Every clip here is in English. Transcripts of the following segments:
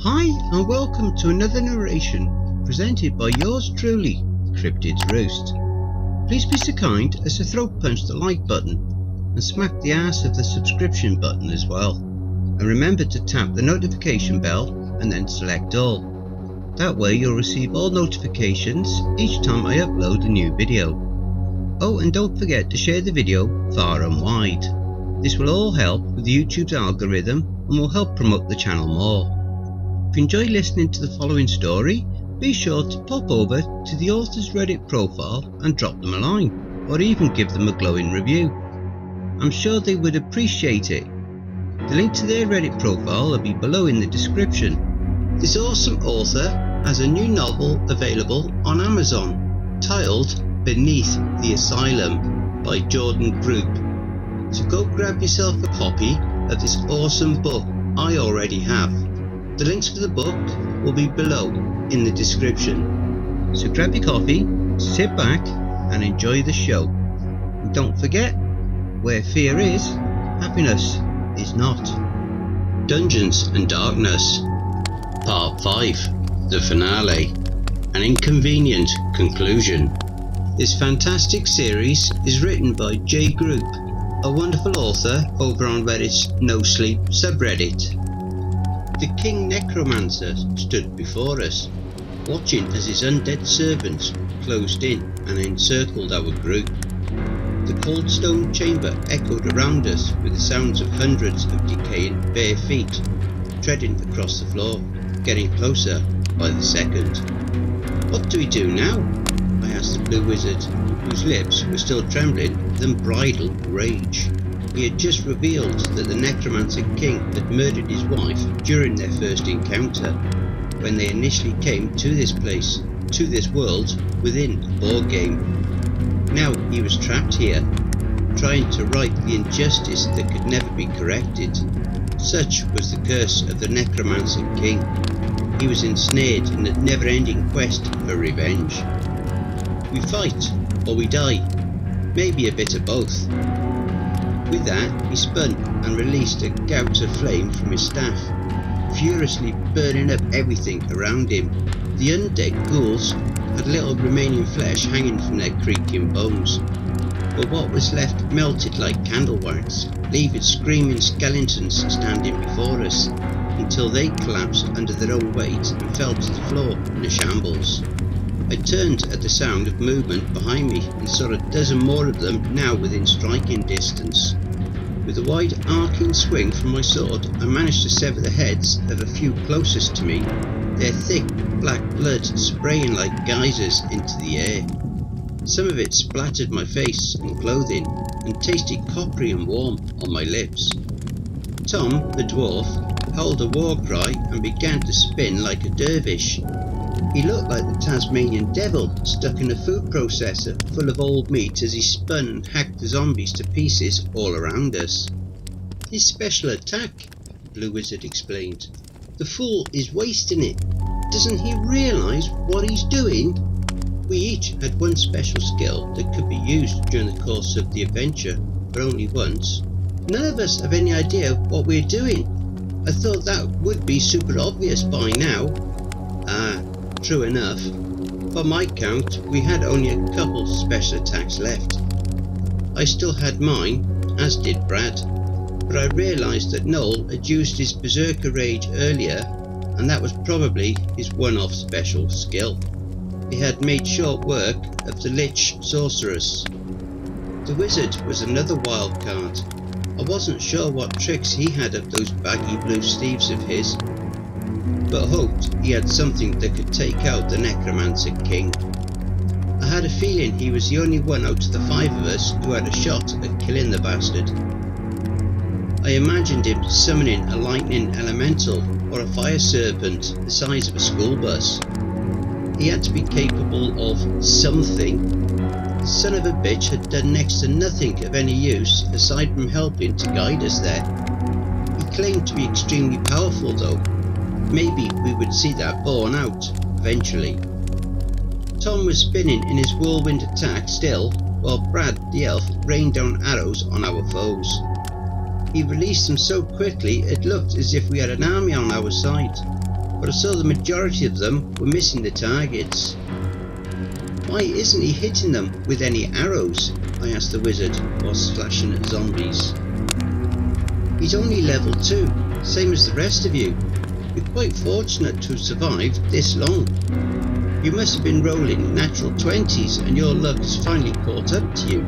Hi and welcome to another narration presented by yours truly, Cryptids Roost. Please be so kind as to throat punch the like button and smack the ass of the subscription button as well. And remember to tap the notification bell and then select all. That way you'll receive all notifications each time I upload a new video. Oh, and don't forget to share the video far and wide. This will all help with YouTube's algorithm and will help promote the channel more. If you enjoy listening to the following story, be sure to pop over to the author's Reddit profile and drop them a line, or even give them a glowing review. I'm sure they would appreciate it. The link to their Reddit profile will be below in the description. This awesome author has a new novel available on Amazon, titled Beneath the Asylum by Jgrupe. So go grab yourself a copy of this awesome book I already have. The links for the book will be below in the description. So grab your coffee, sit back and enjoy the show. And don't forget, where fear is, happiness is not. Dungeons and Darkness Part 5, The Finale, An Inconvenient Conclusion. This fantastic series is written by Jgrupe, a wonderful author over on Reddit's NoSleep subreddit. The King Necromancer stood before us, watching as his undead servants closed in and encircled our group. The cold stone chamber echoed around us with the sounds of hundreds of decaying bare feet treading across the floor, getting closer by the second. What do we do now? I asked the blue wizard, whose lips were still trembling with unbridled rage. He had just revealed that the Necromancer King had murdered his wife during their first encounter, when they initially came to this place, to this world, within a board game. Now he was trapped here, trying to right the injustice that could never be corrected. Such was the curse of the Necromancer King. He was ensnared in a never-ending quest for revenge. We fight, or we die, maybe a bit of both. With that, he spun and released a gout of flame from his staff, furiously burning up everything around him. The undead ghouls had little remaining flesh hanging from their creaking bones, but what was left melted like candle wax, leaving screaming skeletons standing before us, until they collapsed under their own weight and fell to the floor in a shambles. I turned at the sound of movement behind me and saw a dozen more of them now within striking distance. With a wide arcing swing from my sword, I managed to sever the heads of a few closest to me, their thick black blood spraying like geysers into the air. Some of it splattered my face and clothing and tasted coppery and warm on my lips. Tom, the dwarf, howled a war cry and began to spin like a dervish. He looked like the Tasmanian devil stuck in a food processor full of old meat as he spun and hacked the zombies to pieces all around us. His special attack, the Blue Wizard explained. The fool is wasting it. Doesn't he realise what he's doing? We each had one special skill that could be used during the course of the adventure, but only once. None of us have any idea what we're doing. I thought that would be super obvious by now. True enough. By my count, we had only a couple special attacks left. I still had mine, as did Brad, but I realised that Noel had used his Berserker Rage earlier, and that was probably his one-off special skill. He had made short work of the Lich Sorceress. The Wizard was another wild card. I wasn't sure what tricks he had up those baggy blue sleeves of his, but hoped he had something that could take out the Necromancer King. I had a feeling he was the only one out of the 5 of us who had a shot at killing the bastard. I imagined him summoning a lightning elemental or a fire serpent the size of a school bus. He had to be capable of something. The son of a bitch had done next to nothing of any use aside from helping to guide us there. He claimed to be extremely powerful though. Maybe we would see that borne out, eventually. Tom was spinning in his whirlwind attack still, while Brad the elf rained down arrows on our foes. He released them so quickly it looked as if we had an army on our side, but but I saw the majority of them were missing the targets. "Why isn't he hitting them with any arrows?" I asked the wizard while slashing at zombies. "He's only level 2, same as the rest of you. You're quite fortunate to have survived this long. You must have been rolling natural 20s and your luck has finally caught up to you."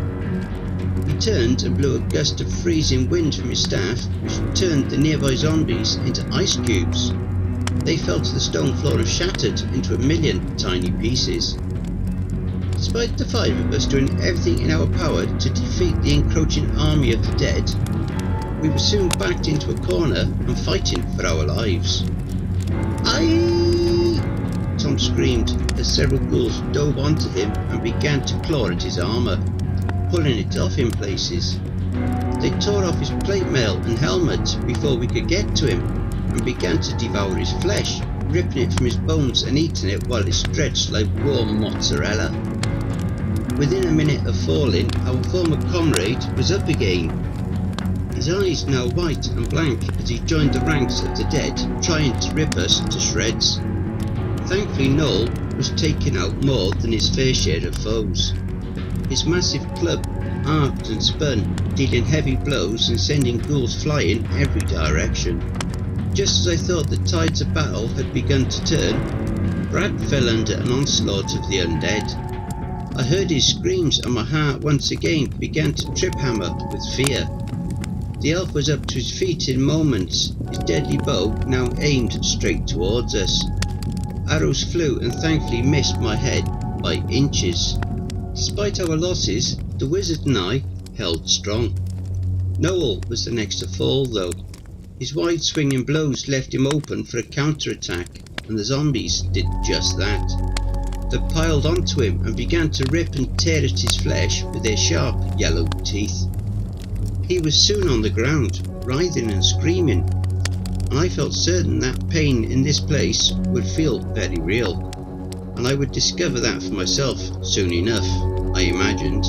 He turned and blew a gust of freezing wind from his staff, which turned the nearby zombies into ice cubes. They fell to the stone floor and shattered into a million tiny pieces. Despite the 5 of us doing everything in our power to defeat the encroaching army of the dead, we were soon backed into a corner and fighting for our lives. "Aye!" Tom screamed as several ghouls dove onto him and began to claw at his armour, pulling it off in places. They tore off his plate mail and helmet before we could get to him and began to devour his flesh, ripping it from his bones and eating it while it stretched like warm mozzarella. Within a minute of falling, our former comrade was up again, his eyes now white and blank as he joined the ranks of the dead, trying to rip us to shreds. Thankfully Noel was taking out more than his fair share of foes. His massive club arced and spun, dealing heavy blows and sending ghouls flying every direction. Just as I thought the tides of battle had begun to turn, Brad fell under an onslaught of the undead. I heard his screams and my heart once again began to trip hammer with fear. The elf was up to his feet in moments, his deadly bow now aimed straight towards us. Arrows flew and thankfully missed my head by inches. Despite our losses, the wizard and I held strong. Noel was the next to fall though. His wide swinging blows left him open for a counter-attack, and the zombies did just that. They piled onto him and began to rip and tear at his flesh with their sharp yellow teeth. He was soon on the ground, writhing and screaming, and I felt certain that pain in this place would feel very real, and I would discover that for myself soon enough, I imagined.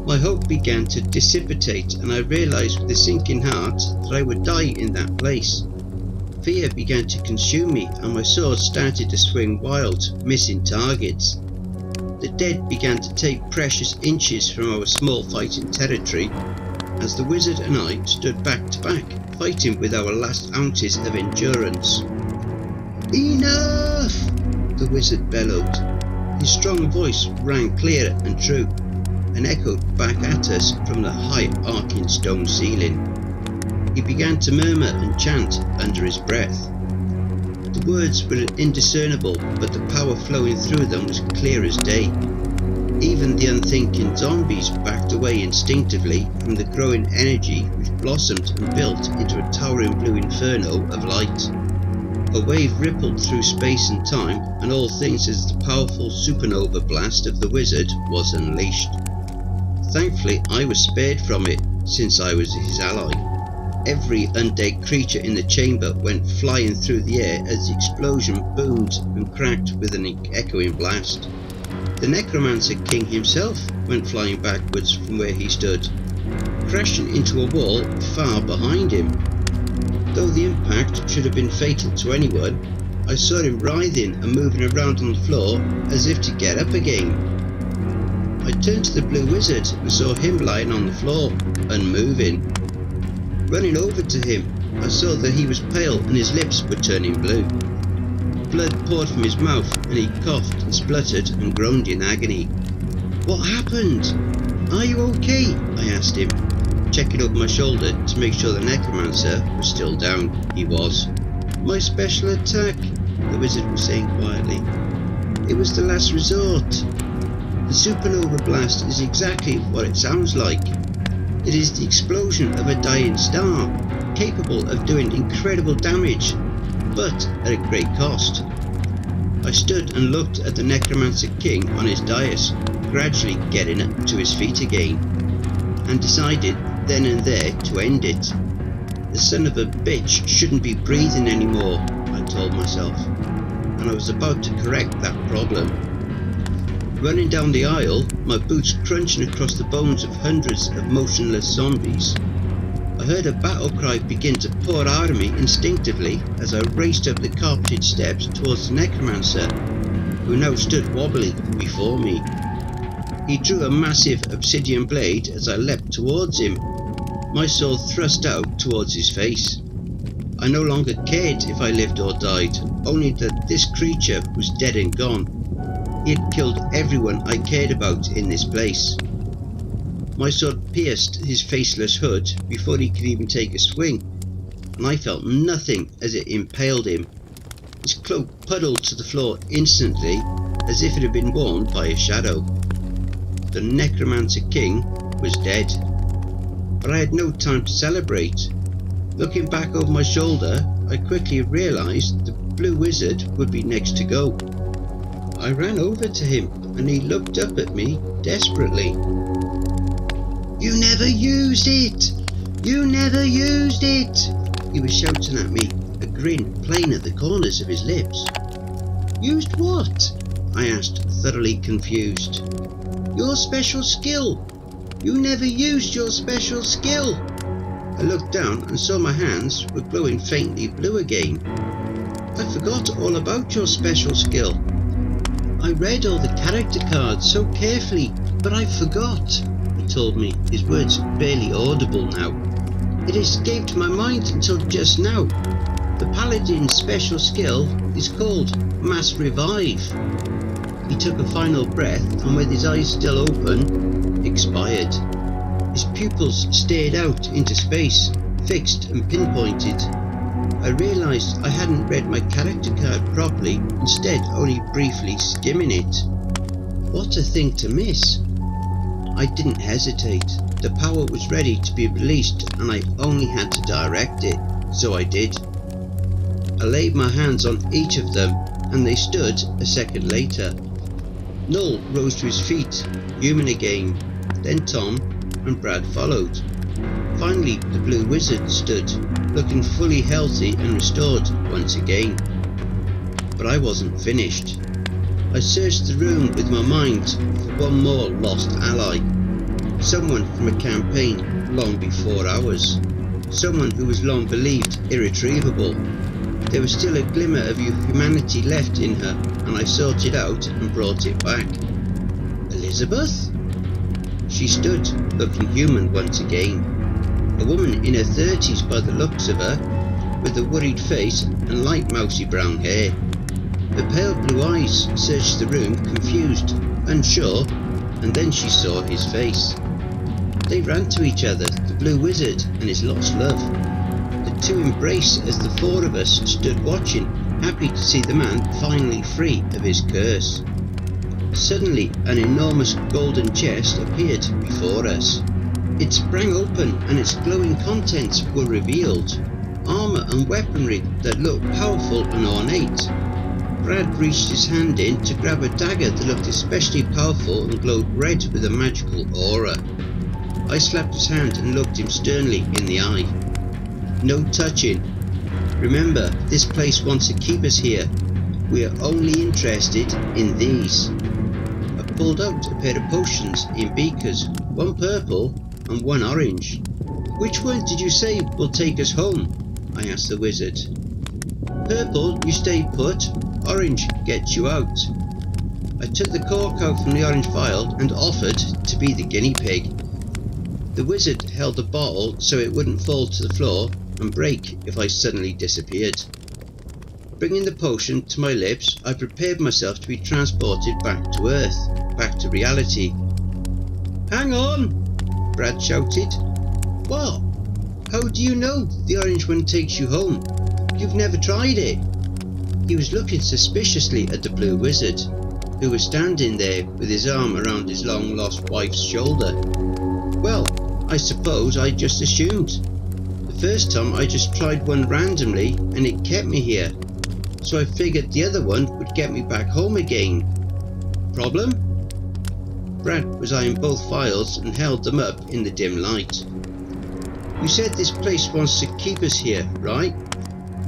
My hope began to dissipate and I realised with a sinking heart that I would die in that place. Fear began to consume me and my sword started to swing wild, missing targets. The dead began to take precious inches from our small fighting territory as the wizard and I stood back to back, fighting with our last ounces of endurance. "Enough!" the wizard bellowed. His strong voice rang clear and true, and echoed back at us from the high arcing stone ceiling. He began to murmur and chant under his breath. The words were indiscernible, but the power flowing through them was clear as day. Even the unthinking zombies backed away instinctively from the growing energy which blossomed and built into a towering blue inferno of light. A wave rippled through space and time, and all things as the powerful supernova blast of the wizard was unleashed. Thankfully I was spared from it, since I was his ally. Every undead creature in the chamber went flying through the air as the explosion boomed and cracked with an echoing blast. The Necromancer King himself went flying backwards from where he stood, crashing into a wall far behind him. Though the impact should have been fatal to anyone, I saw him writhing and moving around on the floor as if to get up again. I turned to the blue wizard and saw him lying on the floor, unmoving. Running over to him, I saw that he was pale and his lips were turning blue. Blood poured from his mouth and he coughed and spluttered and groaned in agony. "What happened? Are you okay?" I asked him, checking over my shoulder to make sure the Necromancer was still down. He was. "My special attack," the wizard was saying quietly. "It was the last resort. The supernova blast is exactly what it sounds like. It is the explosion of a dying star, capable of doing incredible damage, but at a great cost." I stood and looked at the Necromancer King on his dais, gradually getting up to his feet again, and decided then and there to end it. The son of a bitch shouldn't be breathing anymore, I told myself, and I was about to correct that problem. Running down the aisle, my boots crunching across the bones of hundreds of motionless zombies. I heard a battle cry begin to pour out of me instinctively as I raced up the carpeted steps towards the necromancer, who now stood wobbly before me. He drew a massive obsidian blade as I leapt towards him, my sword thrust out towards his face. I no longer cared if I lived or died, only that this creature was dead and gone. He had killed everyone I cared about in this place. My sword pierced his faceless hood before he could even take a swing, and I felt nothing as it impaled him. His cloak puddled to the floor instantly, as if it had been worn by a shadow. The Necromancer King was dead, but I had no time to celebrate. Looking back over my shoulder, I quickly realised the blue wizard would be next to go. I ran over to him, and he looked up at me desperately. "You never used it! You never used it!" he was shouting at me, a grin playing at the corners of his lips. "Used what?" I asked, thoroughly confused. "Your special skill! You never used your special skill!" I looked down and saw my hands were glowing faintly blue again. "I forgot all about your special skill. I read all the character cards so carefully, but I forgot," he told me, his words barely audible now. "It escaped my mind until just now. The Paladin's special skill is called Mass Revive." He took a final breath and, with his eyes still open, expired. His pupils stared out into space, fixed and pinpointed. I realised I hadn't read my character card properly, instead only briefly skimming it. What a thing to miss! I didn't hesitate. The power was ready to be released and I only had to direct it, so I did. I laid my hands on each of them and they stood a second later. Null rose to his feet, human again, then Tom and Brad followed. Finally the blue wizard stood, looking fully healthy and restored once again. But I wasn't finished. I searched the room with my mind for one more lost ally. Someone from a campaign long before ours. Someone who was long believed irretrievable. There was still a glimmer of humanity left in her, and I sought it out and brought it back. Elizabeth? She stood, looking human once again. A woman in her 30s by the looks of her, with a worried face and light mousy brown hair. Her pale blue eyes searched the room, confused, unsure, and then she saw his face. They ran to each other, the blue wizard and his lost love. The two embraced as the four of us stood watching, happy to see the man finally free of his curse. Suddenly an enormous golden chest appeared before us. It sprang open and its glowing contents were revealed. Armour and weaponry that looked powerful and ornate. Brad reached his hand in to grab a dagger that looked especially powerful and glowed red with a magical aura. I slapped his hand and looked him sternly in the eye. "No touching. Remember, this place wants to keep us here. We are only interested in these." I pulled out a pair of potions in beakers, one purple and one orange. "Which one did you say will take us home?" I asked the wizard. "Purple, you stay put. Orange gets you out." I took the cork out from the orange vial and offered to be the guinea pig. The wizard held the bottle so it wouldn't fall to the floor and break if I suddenly disappeared. Bringing the potion to my lips, I prepared myself to be transported back to Earth, back to reality. "Hang on!" Brad shouted. "What? How do you know the orange one takes you home? You've never tried it." He was looking suspiciously at the blue wizard, who was standing there with his arm around his long-lost wife's shoulder. "Well, I suppose I just assumed. The first time I just tried one randomly and it kept me here, so I figured the other one would get me back home again. Problem?" Brad was eyeing both vials and held them up in the dim light. "You said this place wants to keep us here, right?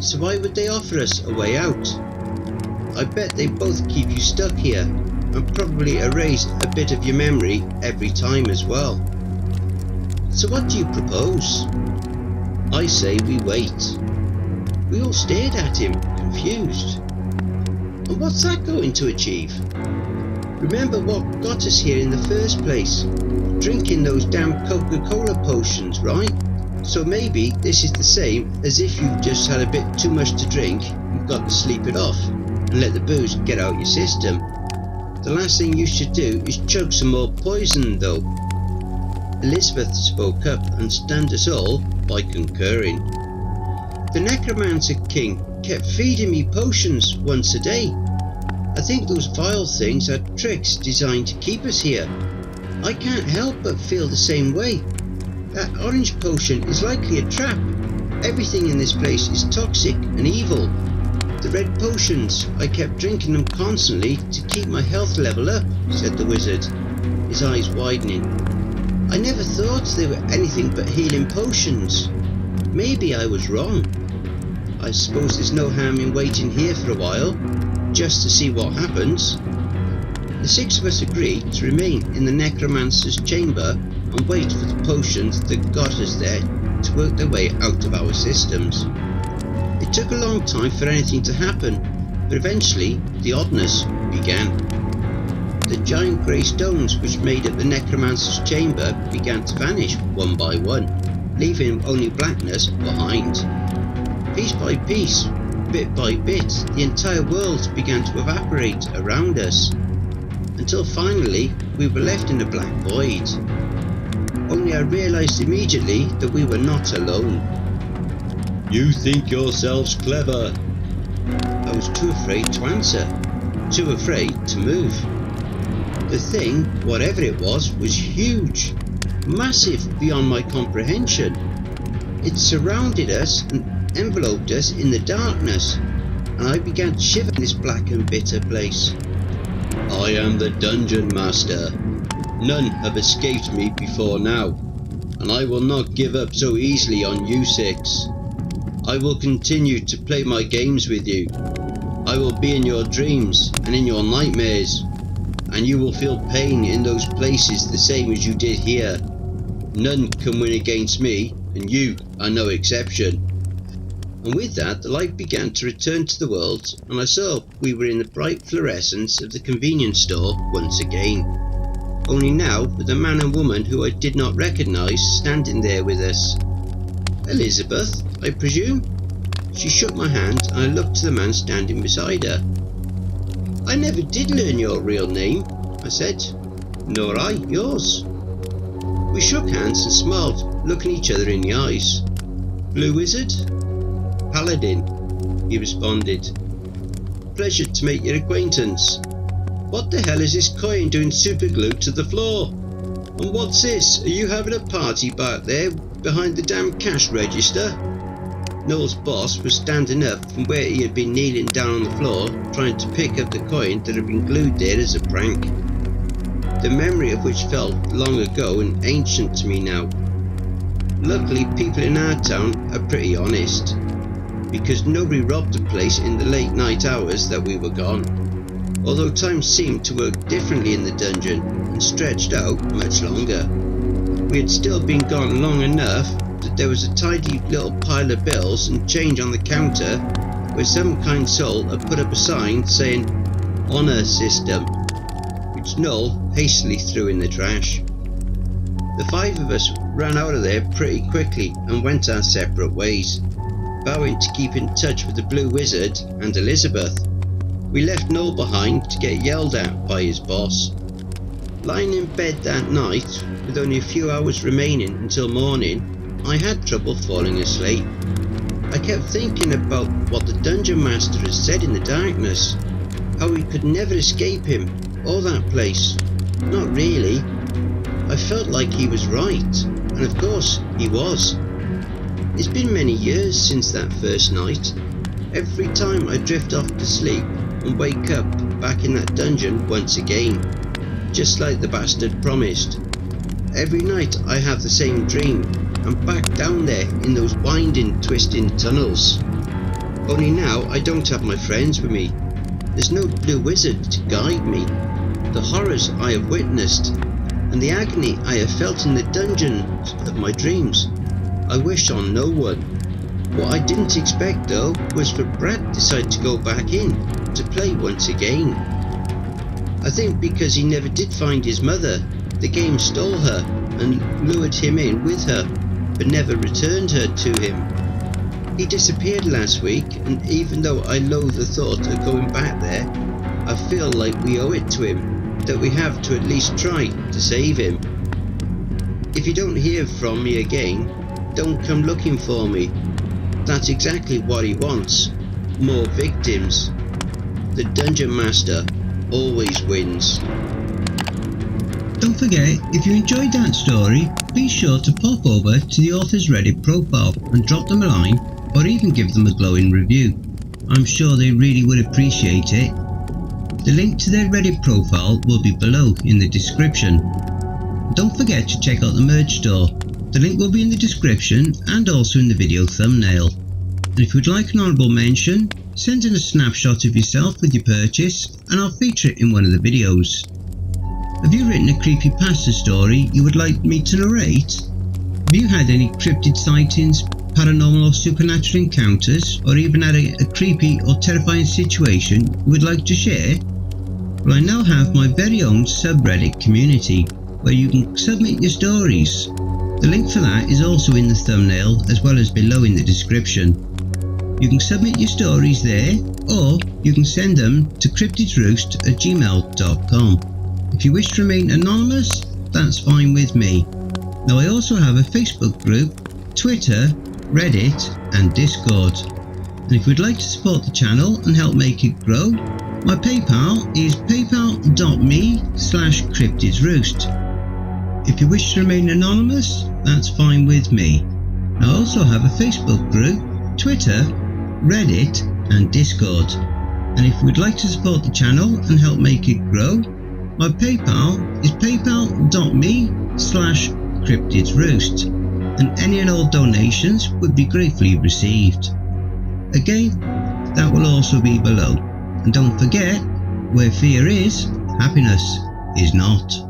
So why would they offer us a way out? I bet they both keep you stuck here, and probably erase a bit of your memory every time as well. So what do you propose?" I say we wait. We all stared at him, confused. And what's that going to achieve? Remember what got us here in the first place? Drinking those damn Coca-Cola potions, right? So maybe this is the same as if you've just had a bit too much to drink, you've got to sleep it off and let the booze get out your system. The last thing you should do is chug some more poison though. Elizabeth spoke up and stunned us all by concurring. The Necromancer King kept feeding me potions once a day. I think those vile things are tricks designed to keep us here. I can't help but feel the same way. That orange potion is likely a trap. Everything in this place is toxic and evil. The red potions, I kept drinking them constantly to keep my health level up, said the wizard, his eyes widening. I never thought they were anything but healing potions. Maybe I was wrong. I suppose there's no harm in waiting here for a while, just to see what happens. The 6 of us agreed to remain in the Necromancer's chamber and wait for the potions that got us there to work their way out of our systems. It took a long time for anything to happen, but eventually the oddness began. The giant grey stones which made up the Necromancer's chamber began to vanish one by one, leaving only blackness behind. Piece by piece, bit by bit, the entire world began to evaporate around us, until finally we were left in a black void. Only I realised immediately that we were not alone. You think yourselves clever. I was too afraid to answer, too afraid to move. The thing, whatever it was huge, massive beyond my comprehension. It surrounded us and enveloped us in the darkness, and I began to shiver in this black and bitter place. I am the Dungeon Master. None have escaped me before now, and I will not give up so easily on you 6. I will continue to play my games with you. I will be in your dreams and in your nightmares, and you will feel pain in those places the same as you did here. None can win against me, and you are no exception. And with that, the light began to return to the world, and I saw we were in the bright fluorescence of the convenience store once again. Only now with a man and woman who I did not recognise standing there with us. Elizabeth, I presume? She shook my hand and I looked to the man standing beside her. I never did learn your real name, I said. Nor I yours. We shook hands and smiled, looking each other in the eyes. Blue Wizard? Paladin, he responded. Pleasure to make your acquaintance. What the hell is this coin doing superglued to the floor? And what's this? Are you having a party back there behind the damn cash register? Noel's boss was standing up from where he had been kneeling down on the floor, trying to pick up the coin that had been glued there as a prank. The memory of which felt long ago and ancient to me now. Luckily, people in our town are pretty honest, because nobody robbed the place in the late night hours that we were gone, although time seemed to work differently in the dungeon and stretched out much longer. We had still been gone long enough that there was a tidy little pile of bills and change on the counter where some kind soul had put up a sign saying "Honour System," which Noel hastily threw in the trash. The 5 of us ran out of there pretty quickly and went our separate ways, vowing to keep in touch with the Blue Wizard and Elizabeth. We left Noel behind to get yelled at by his boss. Lying in bed that night, with only a few hours remaining until morning, I had trouble falling asleep. I kept thinking about what the Dungeon Master had said in the darkness, how we could never escape him, or that place. Not really. I felt like he was right, and of course he was. It's been many years since that first night. Every time I drift off to sleep and wake up back in that dungeon once again, just like the bastard promised. Every night I have the same dream. I'm back down there in those winding, twisting tunnels. Only now I don't have my friends with me. There's no Blue Wizard to guide me. The horrors I have witnessed and the agony I have felt in the dungeons of my dreams I wish on no one. What I didn't expect though was for Brad to decide to go back in to play once again. I think because he never did find his mother, the game stole her and lured him in with her, but never returned her to him. He disappeared last week, and even though I loathe the thought of going back there, I feel like we owe it to him, that we have to at least try to save him. If you don't hear from me again, don't come looking for me. That's exactly what he wants. More victims. The Dungeon Master always wins. Don't forget, if you enjoyed that story, be sure to pop over to the author's Reddit profile and drop them a line, or even give them a glowing review. I'm sure they really would appreciate it. The link to their Reddit profile will be below in the description. Don't forget to check out the merch store. The link will be in the description and also in the video thumbnail. And if you'd like an honourable mention, send in a snapshot of yourself with your purchase and I'll feature it in one of the videos. Have you written a creepypasta story you would like me to narrate? Have you had any cryptid sightings, paranormal or supernatural encounters, or even had a creepy or terrifying situation you would like to share? Well, I now have my very own subreddit community where you can submit your stories. The link for that is also in the thumbnail as well as below in the description. You can submit your stories there, or you can send them to cryptidsroost@gmail.com. If you wish to remain anonymous, that's fine with me. Now I also have a Facebook group, Twitter, Reddit and Discord. And if you'd like to support the channel and help make it grow, my PayPal is paypal.me/cryptidsroost. If you wish to remain anonymous, that's fine with me. I also have a Facebook group, Twitter, Reddit and Discord. And if you would like to support the channel and help make it grow, my PayPal is paypal.me/cryptidsroost, and any and all donations would be gratefully received. Again, that will also be below. And don't forget, where fear is, happiness is not.